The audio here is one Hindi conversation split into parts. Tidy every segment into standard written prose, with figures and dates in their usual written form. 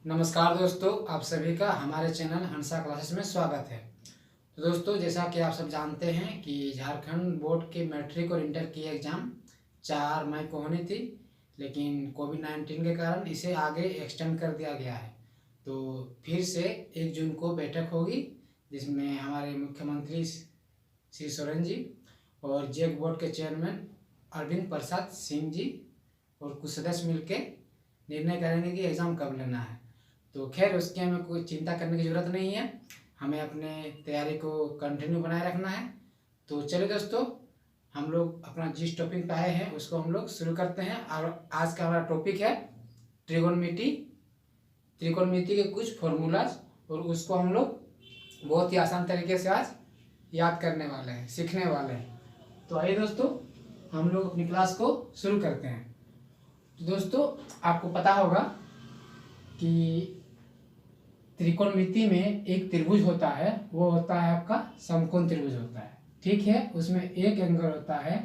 नमस्कार दोस्तों, आप सभी का हमारे चैनल हंसा क्लासेस में स्वागत है। तो दोस्तों, जैसा कि आप सब जानते हैं कि झारखंड बोर्ड के मैट्रिक और इंटर की एग्ज़ाम 4 मई को होनी थी, लेकिन कोविड-19 के कारण इसे आगे एक्सटेंड कर दिया गया है। तो फिर से 1 जून को बैठक होगी, जिसमें हमारे मुख्यमंत्री श्री सोरेन जी और जेक बोर्ड के चेयरमैन अरविंद प्रसाद सिंह जी और कुछ सदस्य मिलकर निर्णय करेंगे कि एग्ज़ाम कब लेना है। तो खैर, उसकी हमें कोई चिंता करने की ज़रूरत नहीं है, हमें अपने तैयारी को कंटिन्यू बनाए रखना है। तो चलिए दोस्तों, हम लोग अपना जिस टॉपिक पे आए हैं उसको हम लोग शुरू करते हैं। और आज का हमारा टॉपिक है त्रिकोणमिति के कुछ फॉर्मूलाज, और उसको हम लोग बहुत ही आसान तरीके से आज याद करने वाले हैं, सीखने वाले हैं। तो आइए दोस्तों, हम लोग अपनी क्लास को शुरू करते हैं। तो दोस्तों, आपको पता होगा कि त्रिकोणमिति में एक त्रिभुज होता है, वो होता है आपका समकोण त्रिभुज होता है, ठीक है। उसमें एक एंगल होता है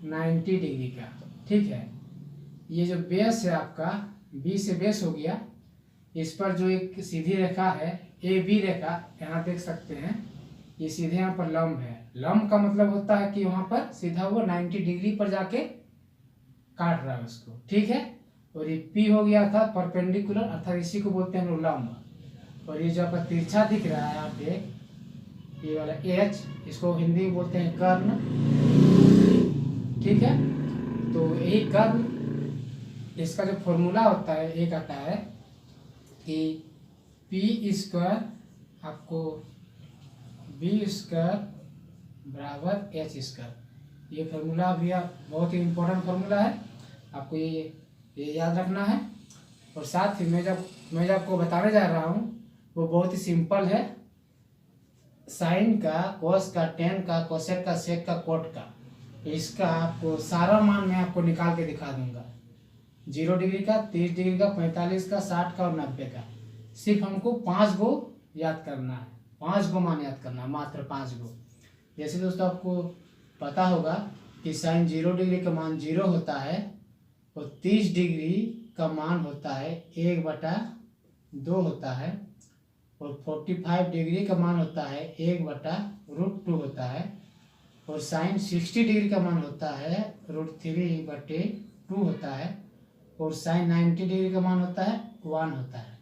90 डिग्री का, ठीक है। ये जो बेस है आपका, बी से बेस हो गया, इस पर जो एक सीधी रेखा है ए बी रेखा, यहाँ देख सकते हैं, ये सीधे यहाँ पर लंब है। लंब का मतलब होता है कि वहाँ पर सीधा वो 90 डिग्री पर जाके काट रहा है उसको, ठीक है। और ये पी हो गया था परपेंडिकुलर, अर्थात इसी को बोलते हैं हम लोग लंब। और ये जो आपका तिरछा दिख रहा है यहाँ पे, ये वाला एच, इसको हिंदी में बोलते हैं कर्ण, ठीक है। तो यही कर्ण, इसका जो फॉर्मूला होता है एक आता है कि पी स्क्वायर आपको बी स्क्वायर बराबर एच स्क्वायर। ये फार्मूला भी बहुत ही इम्पोर्टेंट फार्मूला है, आपको ये याद रखना है। और साथ ही मैं जो आपको बताने जा रहा हूँ वो बहुत ही सिंपल है। साइन का, कोस का, टेन का, कोसेक का, सेक का, कोट का, इसका आपको सारा मान मैं आपको निकाल के दिखा दूंगा। 0 डिग्री का, 30 डिग्री का, 45 का, 60 का और 90 का। सिर्फ हमको 5 गो याद करना है, 5 गो मान याद करना है, मात्र 5 गो। जैसे दोस्तों आपको पता होगा कि साइन 0 डिग्री का मान 0 होता है और 30 डिग्री का मान होता है 1/2 होता है, और 45 डिग्री का मान होता है 1/√2 होता है, और साइन 60 डिग्री का मान होता है √3/2 होता है, और साइन 90 डिग्री का मान होता है 1 होता है।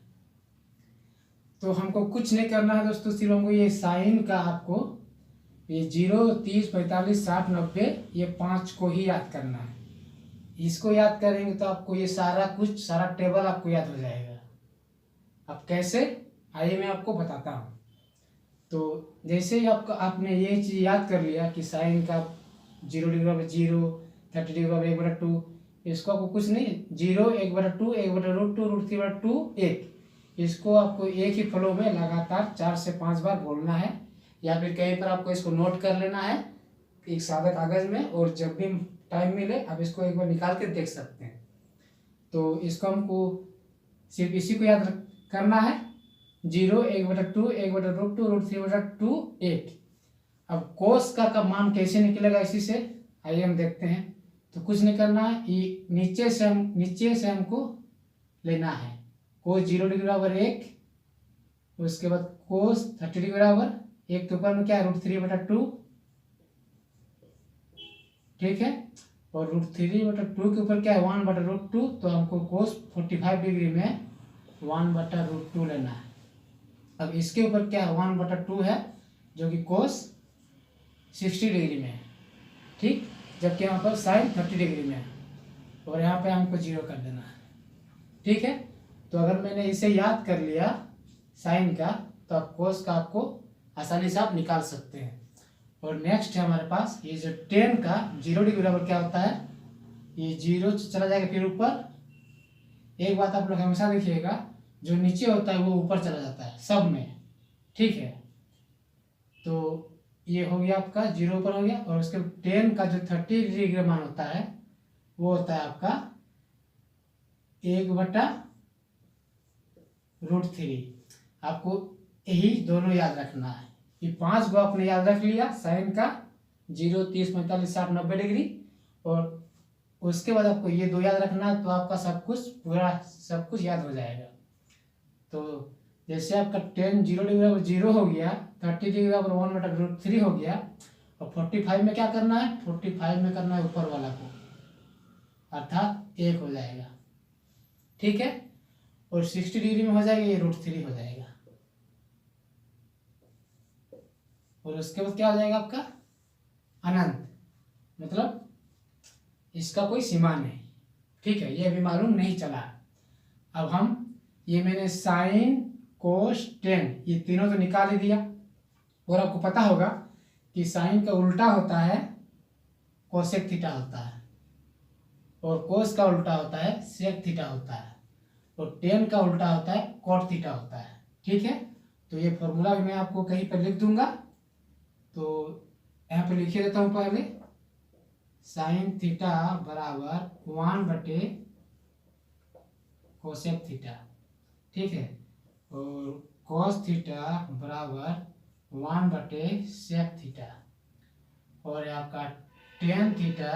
तो हमको कुछ नहीं करना है दोस्तों, सिर्फ हमको ये साइन का, आपको ये 0, 30, 45, 60, 90, ये 5 को ही याद करना है। इसको याद करेंगे तो आपको ये सारा टेबल आपको याद हो जाएगा। अब कैसे, आइए मैं आपको बताता हूँ। तो जैसे ही आपने ये चीज़ याद कर लिया कि साइन का 0 डिग्री बराबर 0, 30 डिग्री बराबर 1/2, इसको आपको कुछ नहीं, 0, 1/2, 1/√2, √3/2, 1, इसको आपको एक ही फ्लो में लगातार 4 से 5 बार बोलना है, या फिर कहीं पर आपको इसको नोट कर लेना है एक सादा कागज में, और जब भी टाइम मिले आप इसको एक बार निकाल के देख सकते हैं। तो इसको हमको सिर्फ इसी को याद करना है, 0, 1/2, 1/√2, √3/2, 1। अब कोस का मान कैसे निकलेगा इसी से, आइए हम देखते हैं। तो कुछ नहीं करना है, ये नीचे से हमको लेना है। कोस 0 डिग्री बराबर 1, उसके बाद कोस 30 डिग्री बराबर 1 के ऊपर में क्या है, √3/2, ठीक है। और √3/2 के ऊपर क्या है, 1/√2, तो हमको कोस 45 डिग्री में 1/√2 लेना है। अब इसके ऊपर क्या है, 1/2 है, जो कि कोस 60 डिग्री में है, ठीक। जबकि यहाँ पर साइन 30 डिग्री में है, और यहाँ पे हमको 0 कर देना है, ठीक है। तो अगर मैंने इसे याद कर लिया साइन का, तो आप कोस का आपको आसानी से आप निकाल सकते हैं। और नेक्स्ट है हमारे पास ये जो टेन का 0 डिग्री बराबर क्या होता है, ये 0 चला जाएगा फिर ऊपर। एक बात आप लोग हमेशा देखिएगा, जो नीचे होता है वो ऊपर चला जाता है सब में, ठीक है। तो ये हो गया आपका 0 ऊपर हो गया, और उसके 10 का जो 30 डिग्री मान होता है वो होता है आपका 1/√3। आपको यही दोनों याद रखना है। ये 5 गो आपने याद रख लिया, साइन का 0, 30, 45, 60, 90 डिग्री, और उसके बाद आपको ये 2 याद रखना, तो आपका सब कुछ पूरा सब कुछ याद हो जाएगा। तो जैसे आपका 10 0 डिग्री बराबर 0 हो गया, 30 डिग्री बराबर 1/√3 हो गया, और 45 में क्या करना है, 45 में करना है ऊपर वाला को, अर्थात 1 हो जाएगा, ठीक है। और 60 डिग्री में हो जाएगा ये √3 हो जाएगा, और उसके बाद क्या हो जाएगा आपका अनंत, मतलब इसका कोई सीमा नहीं, ठीक है। ये अभी मालूम नहीं चला। अब हम ये मैंने साइन कोस टेन ये तीनों तो निकाल ही दिया, और आपको पता होगा कि साइन का उल्टा होता है कोसेक थीटा होता है, और कोस का उल्टा होता है सेक थीटा होता है, और टेन का उल्टा होता है कॉट थीटा होता है, ठीक है। तो ये फॉर्मूला भी मैं आपको कहीं पर लिख दूंगा, तो यहाँ पे लिखे देता हूँ पहले, साइन थीटा बराबर 1/कोसेक थीटा, ठीक है, और कॉस थीटा बराबर 1/सेक थीटा, और आपका टेन थीटा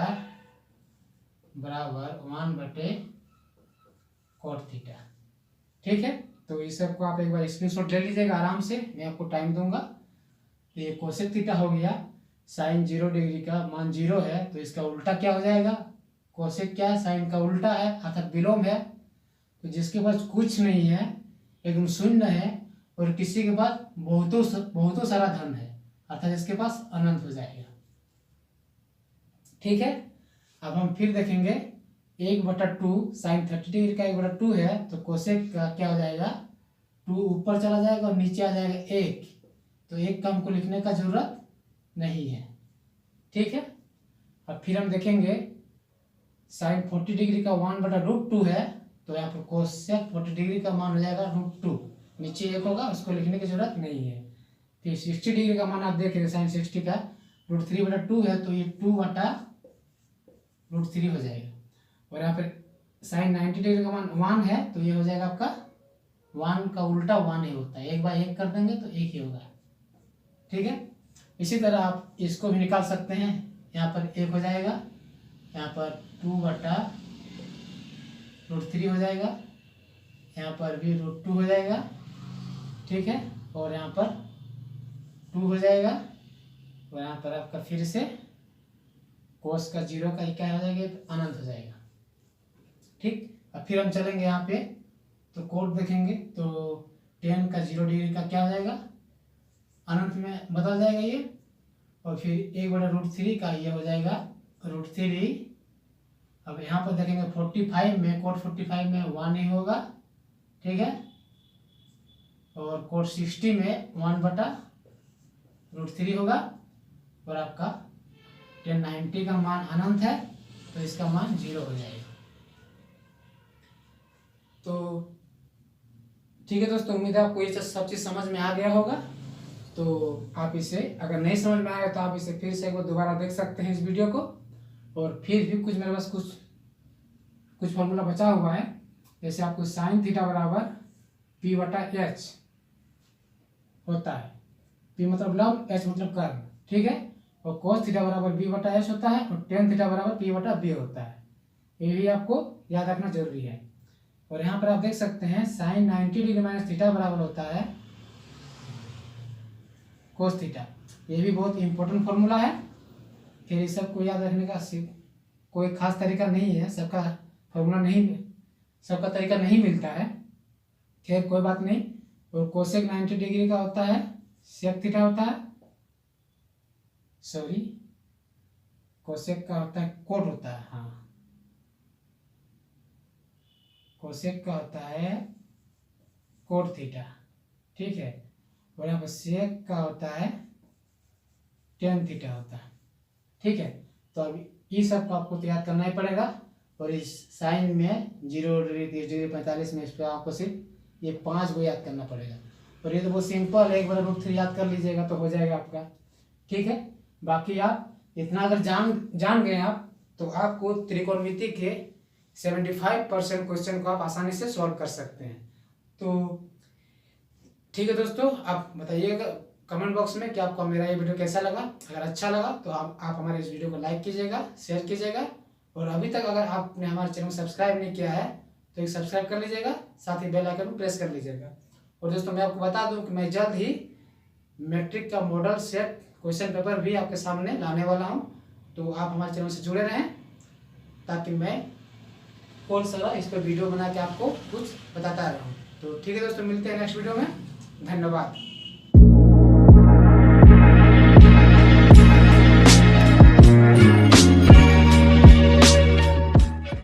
बराबर 1/कॉट थीटा, ठीक है। तो इस सब को आप एक बार स्क्रीनशॉट ले लीजिएगा आराम से, मैं आपको टाइम दूंगा। तो ये कोसेक थीटा हो गया, साइन 0 डिग्री का मान 0 है, तो इसका उल्टा क्या हो जाएगा, कोसेक क्या है, साइन का उल्टा है अर्थात विलोम है। तो जिसके पास कुछ नहीं है, एकदम शून्य है, और किसी के पास बहुतों सारा धन है, अर्थात इसके पास अनंत हो जाएगा, ठीक है। अब हम फिर देखेंगे 1/2 साइन 30 डिग्री का 1/2 है, तो कोसेक का क्या हो जाएगा, 2 ऊपर चला जाएगा और नीचे आ जाएगा 1, तो 1 का हमको लिखने का जरूरत नहीं है, ठीक है। अब फिर हम देखेंगे साइन 40 डिग्री का 1/√2 है, तो यहाँ पर कोसेक 40 डिग्री का मान हो जाएगा √2, नीचे 1 होगा, उसको लिखने की जरूरत नहीं है। फिर 60 डिग्री का मान आप देखेंगे, साइन 60 का √3/2 है, तो ये 2/√3 हो जाएगा। और यहाँ पर साइन 90 डिग्री का मान 1 है, तो ये हो जाएगा आपका 1 का उल्टा 1 ही होता है, 1/1 कर देंगे तो 1 ही होगा, ठीक है। इसी तरह आप इसको भी निकाल सकते हैं, यहाँ पर 1 हो जाएगा, यहाँ पर 2/√3 हो जाएगा, यहाँ पर भी √2 हो जाएगा, ठीक है, और यहाँ पर 2 हो जाएगा, और यहाँ पर आपका फिर से कोस का 0 का क्या हो जाएगा, अनंत हो जाएगा, ठीक। अब फिर हम चलेंगे यहाँ पे, तो कोट देखेंगे, तो 10 का 0 डिग्री का क्या हो जाएगा, अनंत में बदल जाएगा ये, और फिर 1/√3 का ये हो जाएगा √3। अब यहाँ पर देखेंगे 45 में, कोट 45 में 1 ही होगा, ठीक है, और कोट 60 में 1/√3 होगा, और आपका 1090 का मान अनंत है, तो इसका मान 0 हो जाएगा। तो ठीक है दोस्तों, उम्मीद है आपको ये सब चीज़ समझ में आ गया होगा। तो आप इसे अगर नहीं समझ में आया तो आप इसे फिर से एक बार दोबारा देख सकते हैं इस वीडियो को, और फिर भी कुछ मेरे पास कुछ फॉर्मूला बचा हुआ है। जैसे आपको साइन थीटा बराबर P/H होता है, P मतलब लंब, H मतलब कर्व, ठीक है, और cos थीटा बराबर B/H होता है, और tan थीटा बराबर P/B होता है। ये भी आपको याद रखना जरूरी है। और यहाँ पर आप देख सकते हैं साइन 90 डिग्री माइनस थीटा बराबर होता है कोस थीटा। ये भी बहुत इंपॉर्टेंट फॉर्मूला है। फिर इस सब को याद रखने का कोई खास तरीका नहीं है, सबका फॉर्मूला नहीं, सबका तरीका नहीं मिलता है, खैर कोई बात नहीं। और कोसेक 90 डिग्री का होता है सेक थीटा होता है, सॉरी कोसेक का होता है कोट होता है, हाँ कोसेक का होता है कोट थीटा, ठीक है, और यहाँ पर सेक का होता है टेन थीटा होता है, ठीक है। तो अभी ये सब को आपको याद करना ही पड़ेगा। और इस साइन में 0 डिग्री 30 डिग्री 45 में इस पर आपको सिर्फ ये 5 को याद करना पड़ेगा। और ये तो बहुत सिंपल है, 1/√3 याद कर लीजिएगा तो हो जाएगा आपका, ठीक है। बाकी आप इतना अगर जान गए आप, तो आपको त्रिकोणमिति के 75% क्वेश्चन को आप आसानी से सॉल्व कर सकते हैं। तो ठीक है दोस्तों, आप बताइएगा कमेंट बॉक्स में कि आपको मेरा ये वीडियो कैसा लगा। अगर अच्छा लगा तो आप हमारे इस वीडियो को लाइक कीजिएगा, शेयर कीजिएगा, और अभी तक अगर आपने हमारे चैनल को सब्सक्राइब नहीं किया है तो एक सब्सक्राइब कर लीजिएगा, साथ ही बेल आइकन को प्रेस कर लीजिएगा। और दोस्तों मैं आपको बता दूं कि मैं जल्द ही मैट्रिक का मॉडल सेट क्वेश्चन पेपर भी आपके सामने लाने वाला हूं, तो आप हमारे चैनल से जुड़े रहें ताकि मैं कौन सा इस पर वीडियो बना के आपको कुछ बताता रहूं। तो ठीक है दोस्तों, मिलते हैं नेक्स्ट वीडियो में। धन्यवाद।